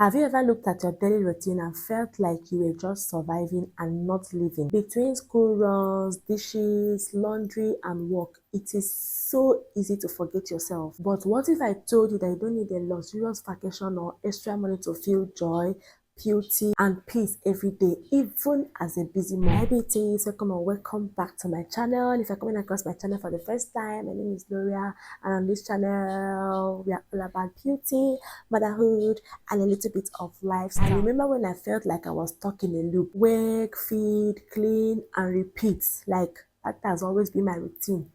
Have you ever looked at your daily routine and felt like you were just surviving and not living? Between school runs, dishes, laundry, and work, it is so easy to forget yourself. But what if I told you that you don't need a luxurious vacation or extra money to feel joy, beauty, and peace every day, even as a busy mom? Hi BTs, welcome and welcome back to my channel. If you're coming across my channel for the first time, my name is Gloria, and on this channel we are all about beauty, motherhood, and a little bit of lifestyle. I remember when I felt like I was stuck in a loop: work, feed, clean, and repeat. Like that has always been my routine,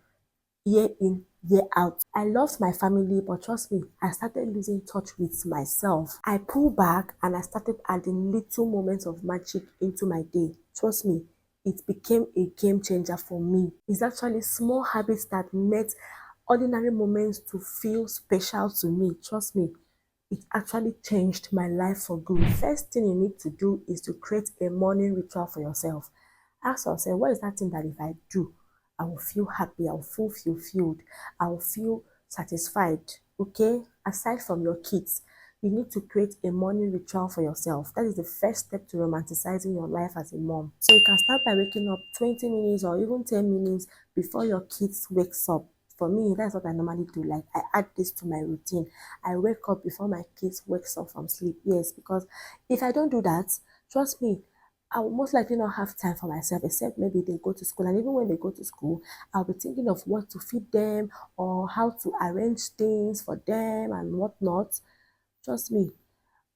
year in, year out. I loved my family, but trust me, I started losing touch with myself. I pulled back and I started adding little moments of magic into my day. Trust me, it became a game changer for me. It's actually small habits that made ordinary moments to feel special to me. Trust me, it actually changed my life for good. First thing you need to do is to create a morning ritual for yourself. Ask yourself, what is that thing that if I do, I will feel happy, I will feel fulfilled, I will feel satisfied. Okay? Aside from your kids, you need to create a morning ritual for yourself. That is the first step to romanticizing your life as a mom. So you can start by waking up 20 minutes or even 10 minutes before your kids wakes up. For me, that's what I normally do. Like, I add this to my routine. I wake up before my kids wakes up from sleep. Yes, because if I don't do that, trust me, I will most likely not have time for myself, except maybe they go to school. And even when they go to school, I'll be thinking of what to feed them or how to arrange things for them and whatnot. Trust me,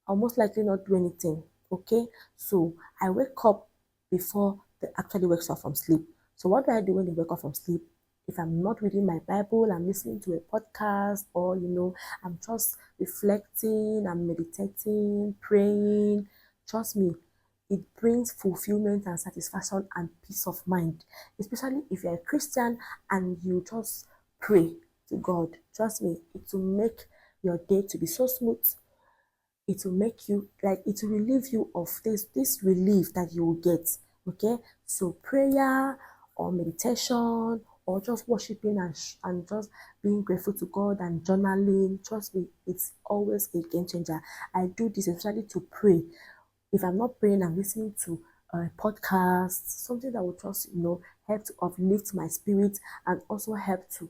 I'll most likely not do anything. Okay, so I wake up before they actually wakes up from sleep. So what do I do when they wake up from sleep? If I'm not reading my Bible, I'm listening to a podcast, or I'm just reflecting, I'm meditating, praying. Trust me, it brings fulfillment and satisfaction and peace of mind, especially if you're a Christian and you just pray to God. Trust me, it will make your day to be so smooth. It will make you, like, it will relieve you of this relief that you will get. Okay, so prayer or meditation or just worshiping and just being grateful to God and journaling, trust me, it's always a game changer. I do this especially to pray. If I'm not praying, I'm listening to a podcast, something that will just help to uplift my spirit and also help to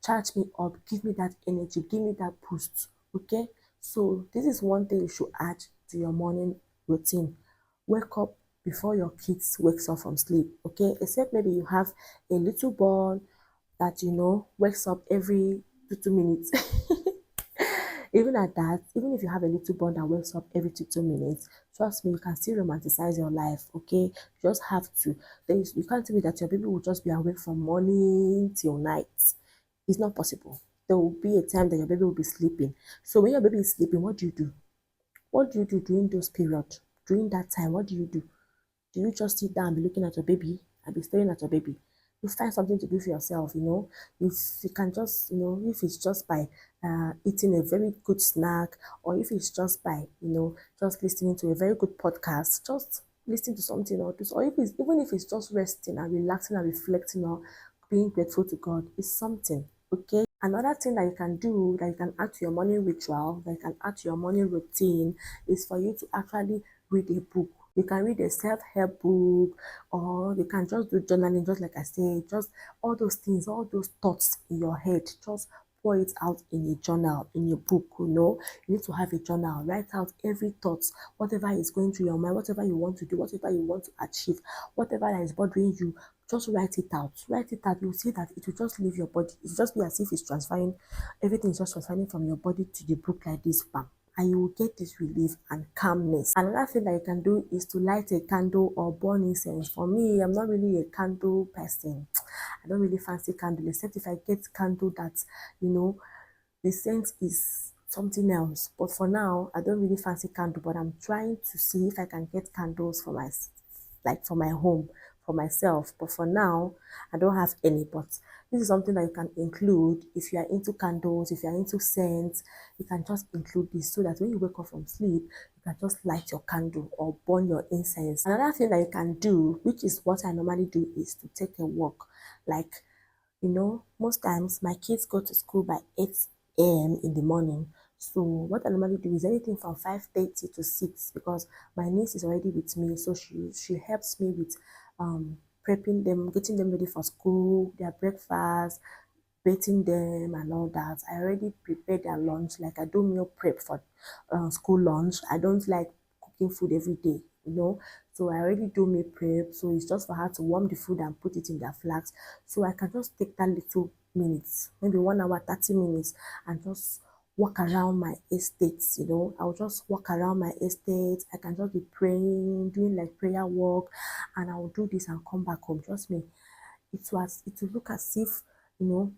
charge me up, give me that energy, give me that boost. Okay, so this is one thing you should add to your morning routine. Wake up before your kids wakes up from sleep. Okay, except maybe you have a little boy that wakes up every 2 minutes. Even at that, even if you have a little bond that wakes up every 2 minutes, trust me, you can still romanticize your life. Okay, you just have to. You can't tell me that your baby will just be awake from morning till night. It's not possible. There will be a time that your baby will be sleeping. So when your baby is sleeping, what do you do? What do you do during those periods? During that time, what do you do? Do you just sit down and be looking at your baby and be staring at your baby? You find something to do for yourself. If you can just, if it's just by eating a very good snack, or if it's just by, just listening to a very good podcast, just listening to something, or if it's, even if it's just resting and relaxing and reflecting or being grateful to God, is something. Okay. Another thing that you can do, that you can add to your morning ritual, that you can add to your morning routine, is for you to actually read a book. You can read a self-help book, or you can just do journaling, just like I said, just all those things, all those thoughts in your head, just pour it out in a journal, in a book. You need to have a journal. Write out every thought, whatever is going through your mind, whatever you want to do, whatever you want to achieve, whatever that is bothering you, just write it out. Write it out. You'll see that it will just leave your body. It will just be as if it's transferring, everything is just transferring from your body to the book like this, bam, and you will get this relief and calmness. Another thing that you can do is to light a candle or burn incense. For me, I'm not really a candle person. I don't really fancy candle, except if I get candle that, the scent is something else. But for now, I don't really fancy candle, but I'm trying to see if I can get candles for for my home, for myself. But for now, I don't have any. But this is something that you can include if you are into candles, if you are into scents. You can just include this so that when you wake up from sleep, you can just light your candle or burn your incense. Another thing that you can do, which is what I normally do, is to take a walk. Like, most times my kids go to school by 8 a.m. in the morning. So what I normally do is anything from 5:30 to 6 because my niece is already with me. So she helps me with prepping them, getting them ready for school, their breakfast, bathing them and all that. I already prepared their lunch. Like I do meal prep for school lunch. I don't like cooking food every day, you know. So I already do meal prep. So it's just for her to warm the food and put it in their flask. So I can just take that little minutes, maybe 1 hour, 30 minutes, and just walk around my estates, you know. I'll just walk around my estate. I can just be praying, doing like prayer work, and I'll do this and come back home. Trust me, it will look as if, you know,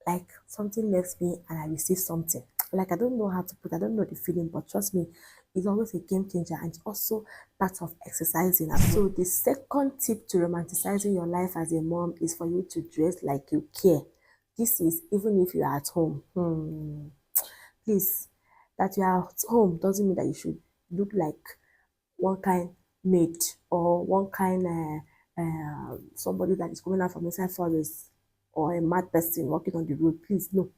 like something left me and I received something. Like I don't know how to put, I don't know the feeling, but trust me, it's always a game changer and it's also part of exercising as well. So the second tip to romanticizing your life as a mom is for you to dress like you care. This is even if you are at home. Please, that you are at home doesn't mean that you should look like one kind maid or one kind somebody that is coming out from inside forest or a mad person walking on the road. Please, no.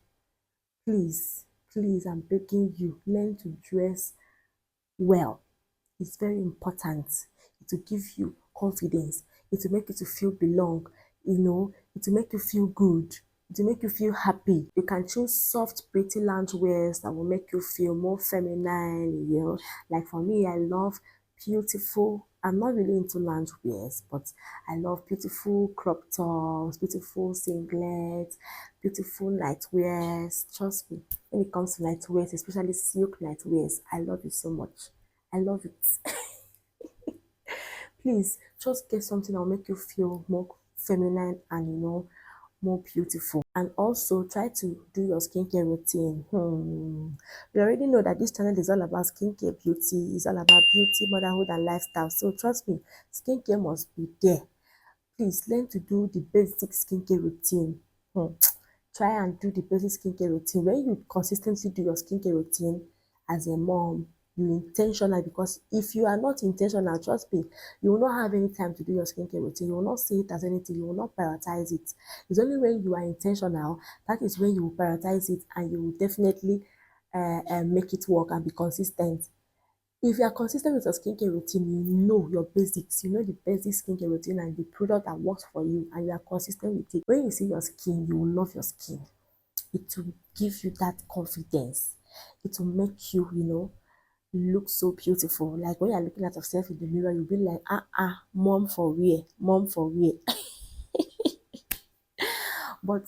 Please, please, I'm begging you, learn to dress well. It's very important. It will give you confidence. It will make you to feel belong. You know, it will make you feel good. It will make you feel happy. You can choose soft, pretty lounge wears that will make you feel more feminine. You know, like for me, I love beautiful. I'm not really into lounge wears, but I love beautiful crop tops, beautiful singlets, beautiful night wears. Trust me, when it comes to night wears, especially silk night wears, I love it so much. I love it. Please just get something that will make you feel more feminine and more beautiful. And also try to do your skincare routine. We already know that this channel is all about skincare beauty, it's all about beauty, motherhood, and lifestyle. So trust me, skincare must be there. Please learn to do the basic skincare routine. Hmm. Try and do the basic skincare routine. When you consistently do your skincare routine as a mom, you intentional, because if you are not intentional, trust me, you will not have any time to do your skincare routine. You will not see it as anything, you will not prioritize it. It's only when you are intentional that is when you will prioritize it and you will definitely make it work and be consistent. If you are consistent with your skincare routine, you know your basics, you know the basic skincare routine and the product that works for you, and you are consistent with it. When you see your skin, you will love your skin. It will give you that confidence. It will make you, look so beautiful. Like when you're looking at yourself in the mirror, you'll be like, mom for real, mom for real. But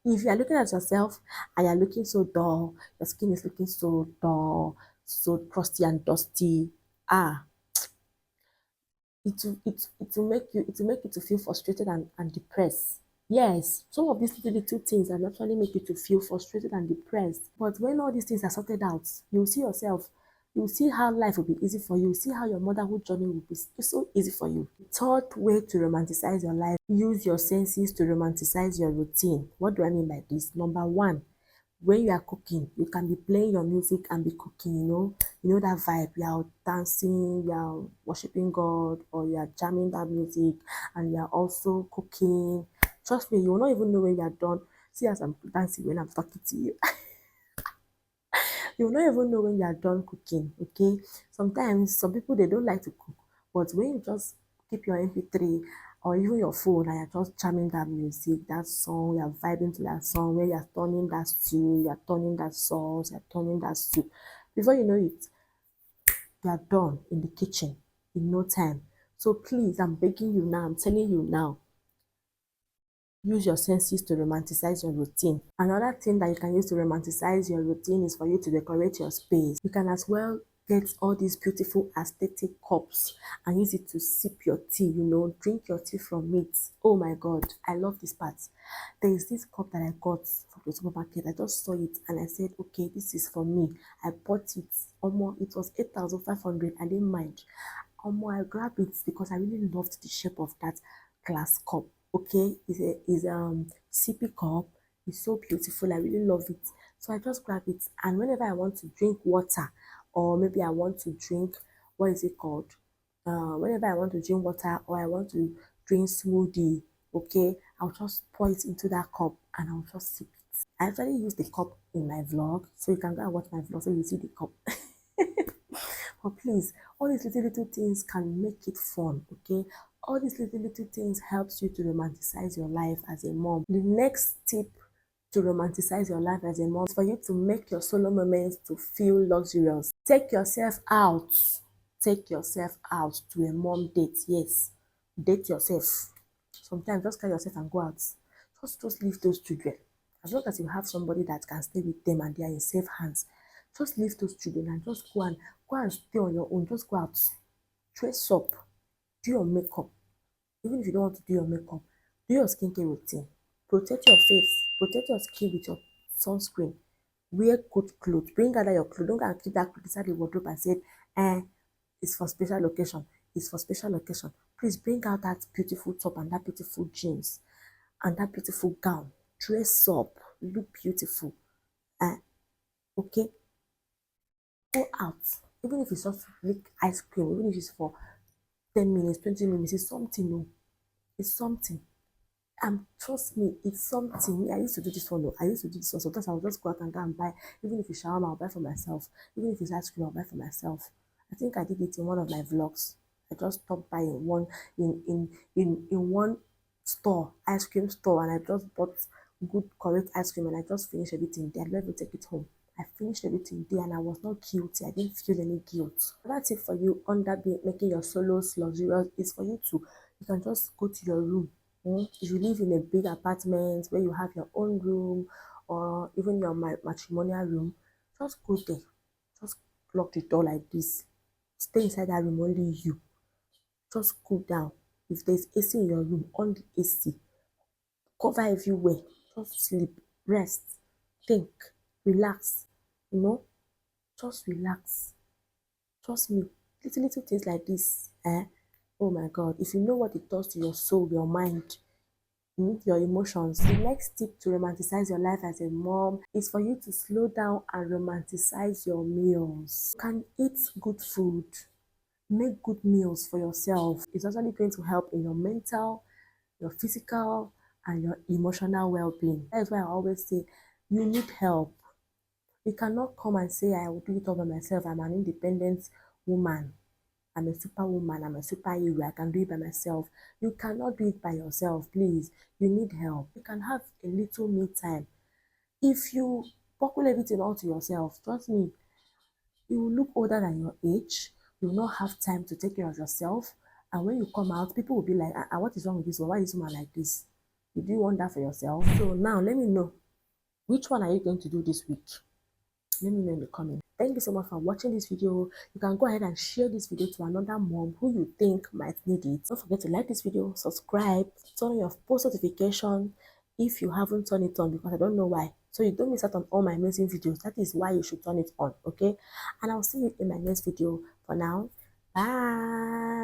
if you're looking at yourself and you're looking so dull, your skin is looking so dull, so crusty and dusty, ah, it will make you to feel frustrated and depressed. Yes, some of these little things are actually make you to feel frustrated and depressed. But when all these things are sorted out, you'll see yourself, you'll see how life will be easy for you, see how your motherhood journey will be so easy for you. Third way to romanticize your life, use your senses to romanticize your routine. What do I mean by this? Number one, when you are cooking, you can be playing your music and be cooking, that vibe. You are dancing, you are worshiping God, or you are jamming that music and you are also cooking. Trust me, you will not even know when you are done. See, as I'm dancing when I'm talking to you, you will not even know when you are done cooking. Okay, sometimes some people they don't like to cook, but when you just keep your mp3 or even your phone and you're just jamming that music, that song, you're vibing to that song, where you're turning that stew, you're turning that sauce, you're turning that soup, before you know it, you are done in the kitchen in no time. So please, I'm begging you now, I'm telling you now, use your senses to romanticize your routine. Another thing that you can use to romanticize your routine is for you to decorate your space. You can as well get all these beautiful aesthetic cups and use it to sip your tea, drink your tea from it. Oh my God, I love this part. There is this cup that I got from the supermarket. I just saw it and I said, okay, this is for me. I bought it. Almost, it was 8,500. I didn't mind. I grabbed it because I really loved the shape of that glass cup. Okay, it's a sippy cup. It's so beautiful. I really love it. So I just grab it, and whenever I want to drink water, or maybe I want to drink, what is it called? Whenever I want to drink water or I want to drink smoothie, okay, I'll just pour it into that cup and I'll just sip it. I actually use the cup in my vlog, so you can go and watch my vlog so you see the cup. But please, all these little things can make it fun, okay? All these little things helps you to romanticize your life as a mom. The next tip to romanticize your life as a mom is for you to make your solo moments to feel luxurious. Take yourself out. Take yourself out to a mom date. Yes, date yourself. Sometimes just carry yourself and go out. Just leave those children. As long as you have somebody that can stay with them and they are in safe hands, just leave those children and just go and stay on your own. Just go out, dress up, do your makeup. Even if you don't want to do your makeup, do your skincare routine. Protect your face, protect your skin with your sunscreen. Wear good clothes. Bring out your clothes. Don't go and keep that clothes inside the wardrobe and say, eh, it's for special occasion. It's for special occasion. Please bring out that beautiful top and that beautiful jeans and that beautiful gown. Dress up. Look beautiful. Eh, okay? Go out. Even if it's just lick ice cream, even if it's for 10 minutes, 20 minutes, it's something. No, it's something. And trust me, it's something. I used to do this one. I used to do this one. Sometimes I'll just go out and go and buy, even if it's shawarma, I'll buy for myself. Even if it's ice cream, I'll buy for myself. I think I did it in one of my vlogs. I just stopped by in one store, ice cream store, and I just bought good correct ice cream and I just finished everything there. I didn't even take it home. I finished everything there and I was not guilty. I didn't feel any guilt. That's it for you under making your solos luxurious is for you to you can just go to your room. If you live in a big apartment where you have your own room or even your matrimonial room, just go there. Just lock the door like this. Stay inside that room, only you. Just cool down. If there's AC in your room, on the AC. Cover everywhere. Just sleep, rest, think, relax. You know, just relax. Trust me, little things like this, oh my God, if you know what it does to your soul, your mind, your emotions. The next tip to romanticize your life as a mom is for you to slow down and romanticize your meals. You can eat good food, make good meals for yourself. It's actually going to help in your mental, your physical, and your emotional well-being. That is why I always say you need help. You cannot come and say, I will do it all by myself. I'm an independent woman. I'm a superwoman. I'm a superhero. I can do it by myself. You cannot do it by yourself, please. You need help. You can have a little me time. If you buckle everything all to yourself, trust me, you will look older than your age. You will not have time to take care of yourself. And when you come out, people will be like, what is wrong with this one? Why is this woman like this? You do want that for yourself? So now let me know, which one are you going to do this week? Let me know in the comments. Thank you so much for watching this video. You can go ahead and share this video to another mom who you think might need it. Don't forget to like this video, subscribe, turn on your post notification if you haven't turned it on, because I don't know why. So you don't miss out on all my amazing videos. That is why you should turn it on, okay? And I'll see you in my next video. For now, bye.